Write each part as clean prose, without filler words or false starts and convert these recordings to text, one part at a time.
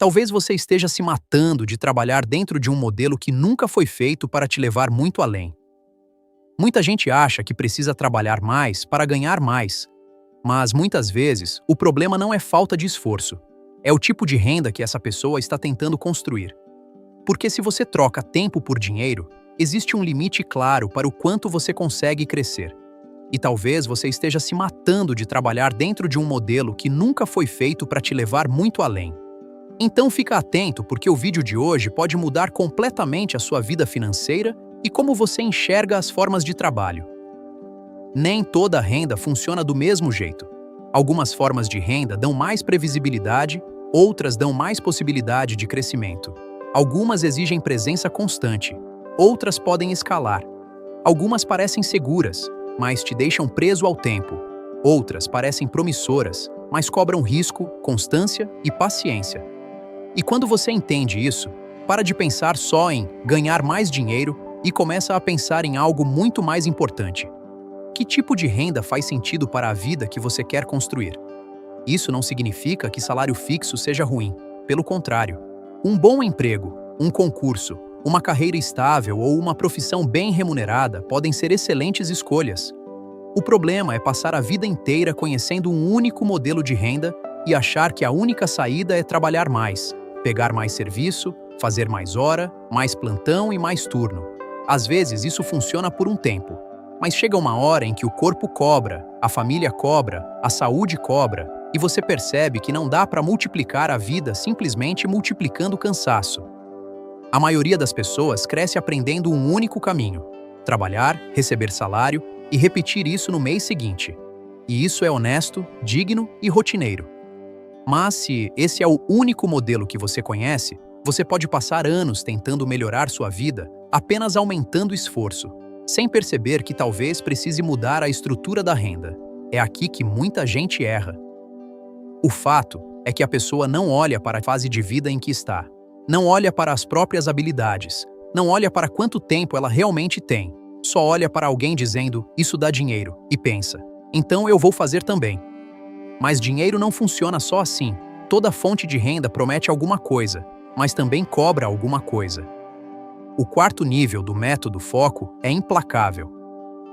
Talvez você esteja se matando de trabalhar dentro de um modelo que nunca foi feito para te levar muito além. Muita gente acha que precisa trabalhar mais para ganhar mais, mas muitas vezes o problema não é falta de esforço, é o tipo de renda que essa pessoa está tentando construir. Porque se você troca tempo por dinheiro, existe um limite claro para o quanto você consegue crescer. E talvez você esteja se matando de trabalhar dentro de um modelo que nunca foi feito para te levar muito além. Então fica atento, porque o vídeo de hoje pode mudar completamente a sua vida financeira e como você enxerga as formas de trabalho. Nem toda renda funciona do mesmo jeito. Algumas formas de renda dão mais previsibilidade, outras dão mais possibilidade de crescimento. Algumas exigem presença constante, outras podem escalar. Algumas parecem seguras, mas te deixam preso ao tempo. Outras parecem promissoras, mas cobram risco, constância e paciência. E quando você entende isso, para de pensar só em ganhar mais dinheiro e começa a pensar em algo muito mais importante. Que tipo de renda faz sentido para a vida que você quer construir? Isso não significa que salário fixo seja ruim. Pelo contrário, um bom emprego, um concurso, uma carreira estável ou uma profissão bem remunerada podem ser excelentes escolhas. O problema é passar a vida inteira conhecendo um único modelo de renda e achar que a única saída é trabalhar mais, pegar mais serviço, fazer mais hora, mais plantão e mais turno. Às vezes isso funciona por um tempo, mas chega uma hora em que o corpo cobra, a família cobra, a saúde cobra, e você percebe que não dá para multiplicar a vida simplesmente multiplicando o cansaço. A maioria das pessoas cresce aprendendo um único caminho: trabalhar, receber salário e repetir isso no mês seguinte. E isso é honesto, digno e rotineiro. Mas se esse é o único modelo que você conhece, você pode passar anos tentando melhorar sua vida apenas aumentando o esforço, sem perceber que talvez precise mudar a estrutura da renda. É aqui que muita gente erra. O fato é que a pessoa não olha para a fase de vida em que está, não olha para as próprias habilidades, não olha para quanto tempo ela realmente tem, só olha para alguém dizendo, isso dá dinheiro, e pensa, então eu vou fazer também. Mas dinheiro não funciona só assim. Toda fonte de renda promete alguma coisa, mas também cobra alguma coisa. O quarto nível do método foco é implacável.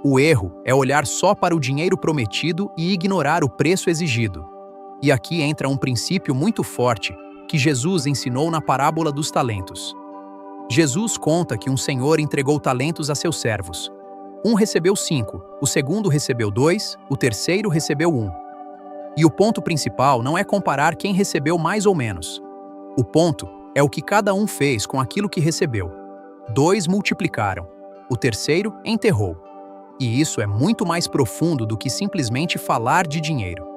O erro é olhar só para o dinheiro prometido e ignorar o preço exigido. E aqui entra um princípio muito forte que Jesus ensinou na parábola dos talentos. Jesus conta que um senhor entregou talentos a seus servos. Um recebeu 5, o segundo recebeu 2, o terceiro recebeu 1. E o ponto principal não é comparar quem recebeu mais ou menos. O ponto é o que cada um fez com aquilo que recebeu. 2 multiplicaram, o terceiro enterrou. E isso é muito mais profundo do que simplesmente falar de dinheiro.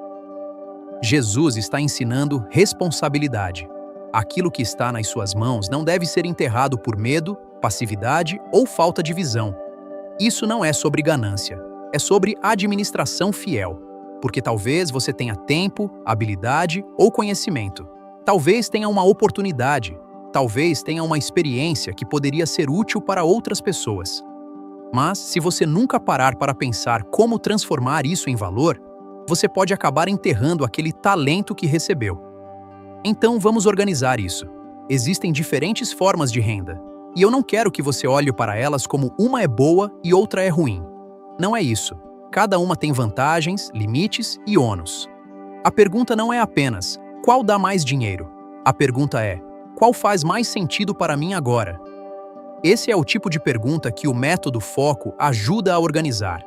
Jesus está ensinando responsabilidade. Aquilo que está nas suas mãos não deve ser enterrado por medo, passividade ou falta de visão. Isso não é sobre ganância, é sobre administração fiel. Porque talvez você tenha tempo, habilidade ou conhecimento. Talvez tenha uma oportunidade. Talvez tenha uma experiência que poderia ser útil para outras pessoas. Mas, se você nunca parar para pensar como transformar isso em valor, você pode acabar enterrando aquele talento que recebeu. Então, vamos organizar isso. Existem diferentes formas de renda, e eu não quero que você olhe para elas como uma é boa e outra é ruim. Não é isso. Cada uma tem vantagens, limites e ônus. A pergunta não é apenas, qual dá mais dinheiro? A pergunta é, qual faz mais sentido para mim agora? Esse é o tipo de pergunta que o método foco ajuda a organizar.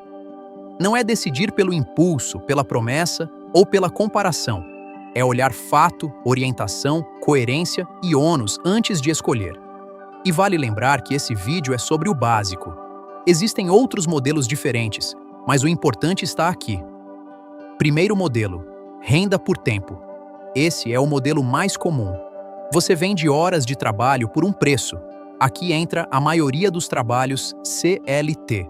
Não é decidir pelo impulso, pela promessa ou pela comparação. É olhar fato, orientação, coerência e ônus antes de escolher. E vale lembrar que esse vídeo é sobre o básico. Existem outros modelos diferentes, mas o importante está aqui. Primeiro modelo, renda por tempo. Esse é o modelo mais comum. Você vende horas de trabalho por um preço. Aqui entra a maioria dos trabalhos CLT.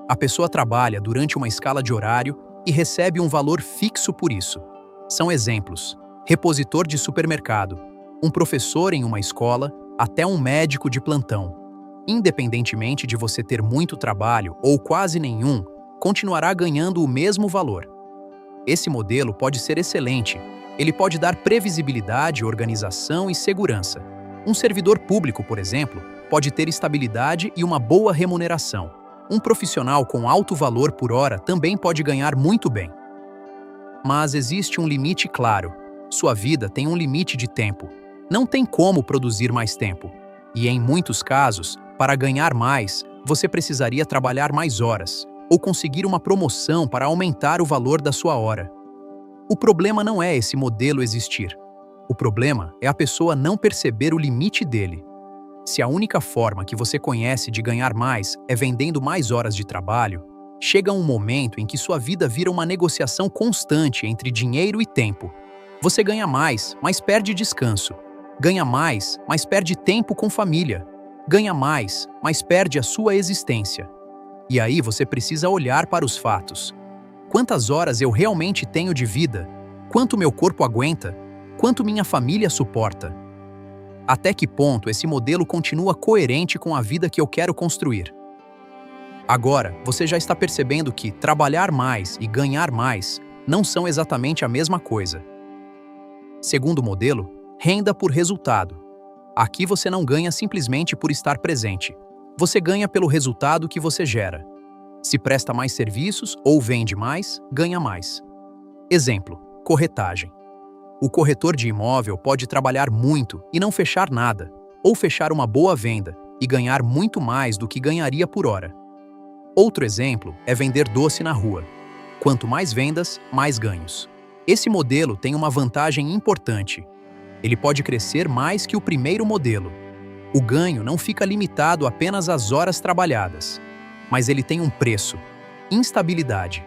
A pessoa trabalha durante uma escala de horário e recebe um valor fixo por isso. São exemplos: repositor de supermercado, um professor em uma escola, até um médico de plantão. Independentemente de você ter muito trabalho ou quase nenhum, continuará ganhando o mesmo valor. Esse modelo pode ser excelente, Ele pode dar previsibilidade, organização e segurança. Um servidor público, por exemplo, pode ter estabilidade e uma boa remuneração. Um profissional com alto valor por hora também pode ganhar muito bem. Mas existe um limite claro. Sua vida tem um limite de tempo. Não tem como produzir mais tempo. E em muitos casos, para ganhar mais, você precisaria trabalhar mais horas, ou conseguir uma promoção para aumentar o valor da sua hora. O problema não é esse modelo existir. O problema é a pessoa não perceber o limite dele. Se a única forma que você conhece de ganhar mais é vendendo mais horas de trabalho, chega um momento em que sua vida vira uma negociação constante entre dinheiro e tempo. Você ganha mais, mas perde descanso. Ganha mais, mas perde tempo com família. Ganha mais, mas perde a sua existência. E aí você precisa olhar para os fatos. Quantas horas eu realmente tenho de vida? Quanto meu corpo aguenta? Quanto minha família suporta? Até que ponto esse modelo continua coerente com a vida que eu quero construir? Agora, você já está percebendo que trabalhar mais e ganhar mais não são exatamente a mesma coisa. Segundo modelo, renda por resultado. Aqui você não ganha simplesmente por estar presente. Você ganha pelo resultado que você gera. Se presta mais serviços ou vende mais, ganha mais. Exemplo: corretagem. O corretor de imóvel pode trabalhar muito e não fechar nada, ou fechar uma boa venda e ganhar muito mais do que ganharia por hora. Outro exemplo é vender doce na rua. Quanto mais vendas, mais ganhos. Esse modelo tem uma vantagem importante. Ele pode crescer mais que o primeiro modelo. O ganho não fica limitado apenas às horas trabalhadas, mas ele tem um preço: instabilidade.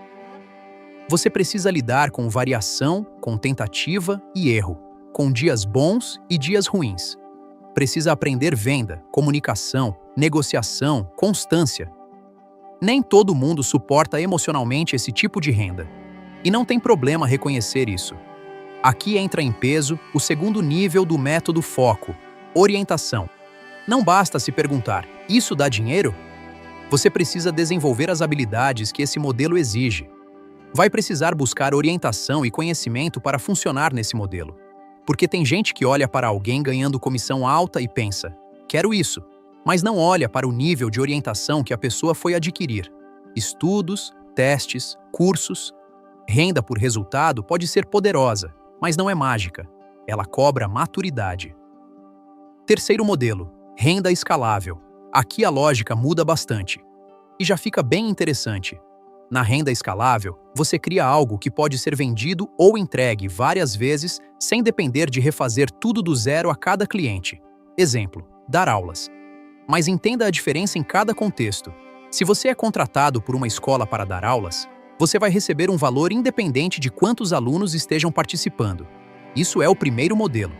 Você precisa lidar com variação, com tentativa e erro, com dias bons e dias ruins. Precisa aprender venda, comunicação, negociação, constância. Nem todo mundo suporta emocionalmente esse tipo de renda. E não tem problema reconhecer isso. Aqui entra em peso o segundo nível do método foco: orientação. Não basta se perguntar: isso dá dinheiro? Você precisa desenvolver as habilidades que esse modelo exige. Vai precisar buscar orientação e conhecimento para funcionar nesse modelo. Porque tem gente que olha para alguém ganhando comissão alta e pensa: quero isso, mas não olha para o nível de orientação que a pessoa foi adquirir. Estudos, testes, cursos. Renda por resultado pode ser poderosa, mas não é mágica. Ela cobra maturidade. Terceiro modelo: renda escalável. Aqui a lógica muda bastante. E já fica bem interessante. Na renda escalável, você cria algo que pode ser vendido ou entregue várias vezes sem depender de refazer tudo do zero a cada cliente. Exemplo: dar aulas. Mas entenda a diferença em cada contexto. Se você é contratado por uma escola para dar aulas, você vai receber um valor independente de quantos alunos estejam participando. Isso é o primeiro modelo.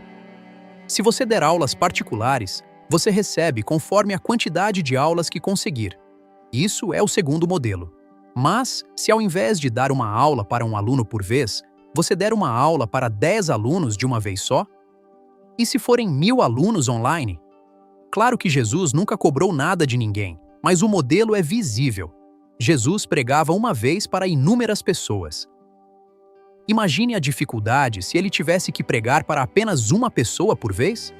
Se você der aulas particulares, você recebe conforme a quantidade de aulas que conseguir. Isso é o segundo modelo. Mas, se ao invés de dar uma aula para um aluno por vez, você der uma aula para 10 alunos de uma vez só? E se forem 1000 alunos online? Claro que Jesus nunca cobrou nada de ninguém, mas o modelo é visível. Jesus pregava uma vez para inúmeras pessoas. Imagine a dificuldade se ele tivesse que pregar para apenas uma pessoa por vez?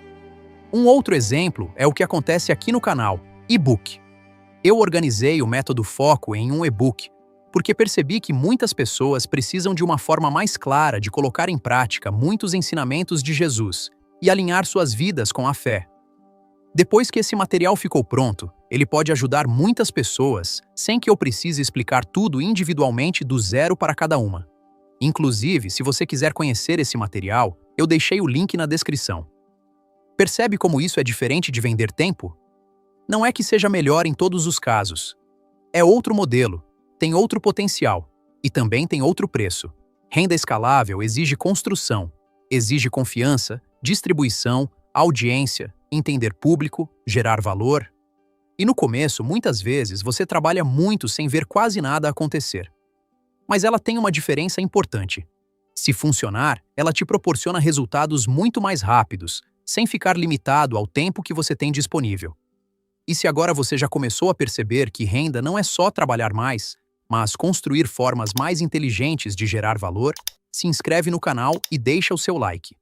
Um outro exemplo é o que acontece aqui no canal: e-book. Eu organizei o método Foco em um e-book, porque percebi que muitas pessoas precisam de uma forma mais clara de colocar em prática muitos ensinamentos de Jesus e alinhar suas vidas com a fé. Depois que esse material ficou pronto, ele pode ajudar muitas pessoas sem que eu precise explicar tudo individualmente do zero para cada uma. Inclusive, se você quiser conhecer esse material, eu deixei o link na descrição. Percebe como isso é diferente de vender tempo? Não é que seja melhor em todos os casos. É outro modelo, tem outro potencial e também tem outro preço. Renda escalável exige construção, exige confiança, distribuição, audiência, entender público, gerar valor. E no começo, muitas vezes, você trabalha muito sem ver quase nada acontecer. Mas ela tem uma diferença importante. Se funcionar, ela te proporciona resultados muito mais rápidos, sem ficar limitado ao tempo que você tem disponível. E se agora você já começou a perceber que renda não é só trabalhar mais, mas construir formas mais inteligentes de gerar valor, Se inscreve no canal e deixa o seu like.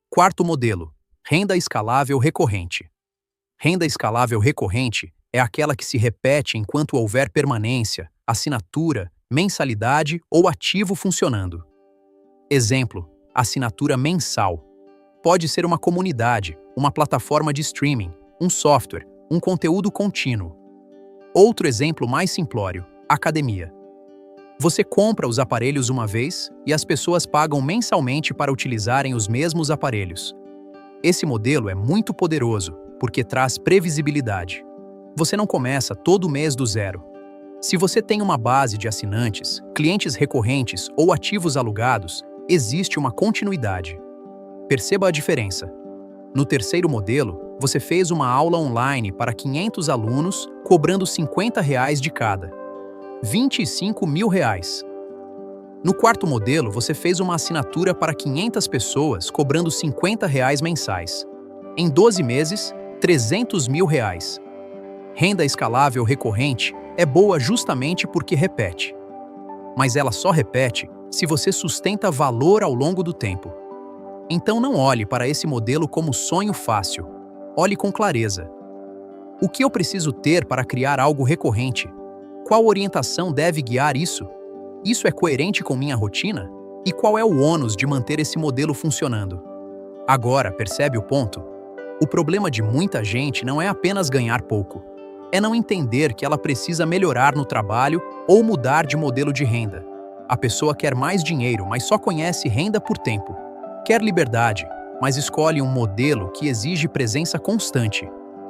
Quarto modelo: renda escalável recorrente. Renda escalável recorrente é aquela que se repete enquanto houver permanência, assinatura, mensalidade ou ativo funcionando. Exemplo: assinatura mensal. Pode ser uma comunidade, uma plataforma de streaming, um software, um conteúdo contínuo. Outro exemplo mais simplório: academia. Você compra os aparelhos uma vez e as pessoas pagam mensalmente para utilizarem os mesmos aparelhos. Esse modelo é muito poderoso porque traz previsibilidade. Você não começa todo mês do zero. Se você tem uma base de assinantes, clientes recorrentes ou ativos alugados, existe uma continuidade. Perceba a diferença. No terceiro modelo, você fez uma aula online para 500 alunos, cobrando R$ 50 de cada. R$ 25 mil. No quarto modelo, você fez uma assinatura para 500 pessoas, cobrando R$ 50 mensais. Em 12 meses, R$ 300 mil. Renda escalável recorrente é boa justamente porque repete. Mas ela só repete se você sustenta valor ao longo do tempo. Então não olhe para esse modelo como sonho fácil. Olhe com clareza. O que eu preciso ter para criar algo recorrente? Qual orientação deve guiar isso? Isso é coerente com minha rotina? E qual é o ônus de manter esse modelo funcionando? Agora, percebe o ponto? O problema de muita gente não é apenas ganhar pouco. É não entender que ela precisa melhorar no trabalho ou mudar de modelo de renda. A pessoa quer mais dinheiro, mas só conhece renda por tempo. Quer liberdade, mas escolhe um modelo que exige presença constante.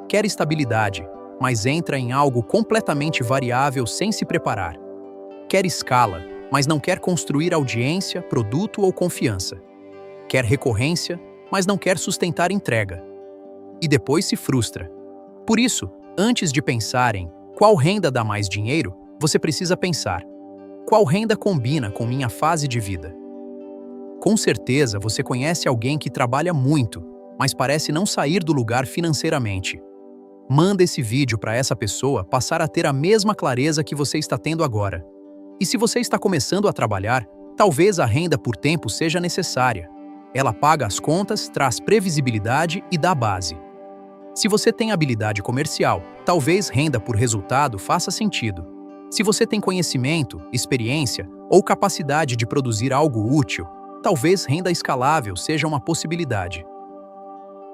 Quer estabilidade, mas entra em algo completamente variável sem se preparar. Quer escala, mas não quer construir audiência, produto ou confiança. Quer recorrência, mas não quer sustentar entrega. E depois se frustra. Por isso, antes de pensar em qual renda dá mais dinheiro, você precisa pensar: qual renda combina com minha fase de vida? Com certeza você conhece alguém que trabalha muito, mas parece não sair do lugar financeiramente. Manda esse vídeo para essa pessoa passar a ter a mesma clareza que você está tendo agora. E se você está começando a trabalhar, talvez a renda por tempo seja necessária. Ela paga as contas, traz previsibilidade e dá base. Se você tem habilidade comercial, talvez renda por resultado faça sentido. Se você tem conhecimento, experiência ou capacidade de produzir algo útil, talvez renda escalável seja uma possibilidade.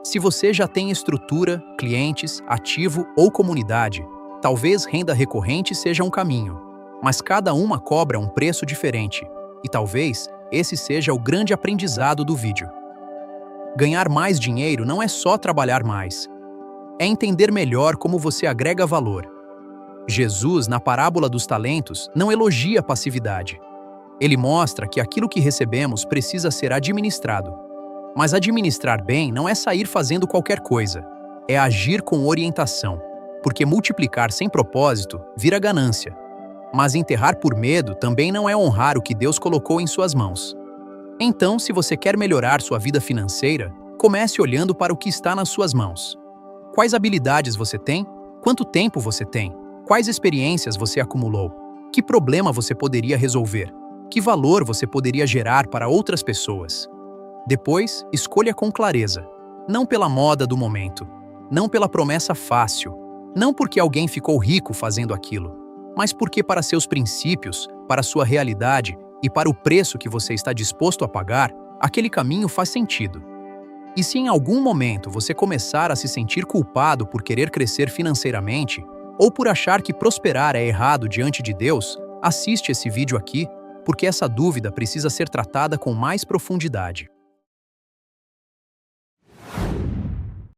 Se você já tem estrutura, clientes, ativo ou comunidade, talvez renda recorrente seja um caminho, mas cada uma cobra um preço diferente, e talvez esse seja o grande aprendizado do vídeo. Ganhar mais dinheiro não é só trabalhar mais, é entender melhor como você agrega valor. Jesus, na parábola dos talentos, não elogia a passividade. Ele mostra que aquilo que recebemos precisa ser administrado. Mas administrar bem não é sair fazendo qualquer coisa, é agir com orientação, porque multiplicar sem propósito vira ganância. Mas enterrar por medo também não é honrar o que Deus colocou em suas mãos. Então, se você quer melhorar sua vida financeira, comece olhando para o que está nas suas mãos. Quais habilidades você tem? Quanto tempo você tem? Quais experiências você acumulou? Que problema você poderia resolver? Que valor você poderia gerar para outras pessoas? Depois, escolha com clareza, não pela moda do momento, não pela promessa fácil, não porque alguém ficou rico fazendo aquilo, mas porque para seus princípios, para sua realidade e para o preço que você está disposto a pagar, aquele caminho faz sentido. E se em algum momento você começar a se sentir culpado por querer crescer financeiramente, ou por achar que prosperar é errado diante de Deus, assiste esse vídeo aqui, porque essa dúvida precisa ser tratada com mais profundidade.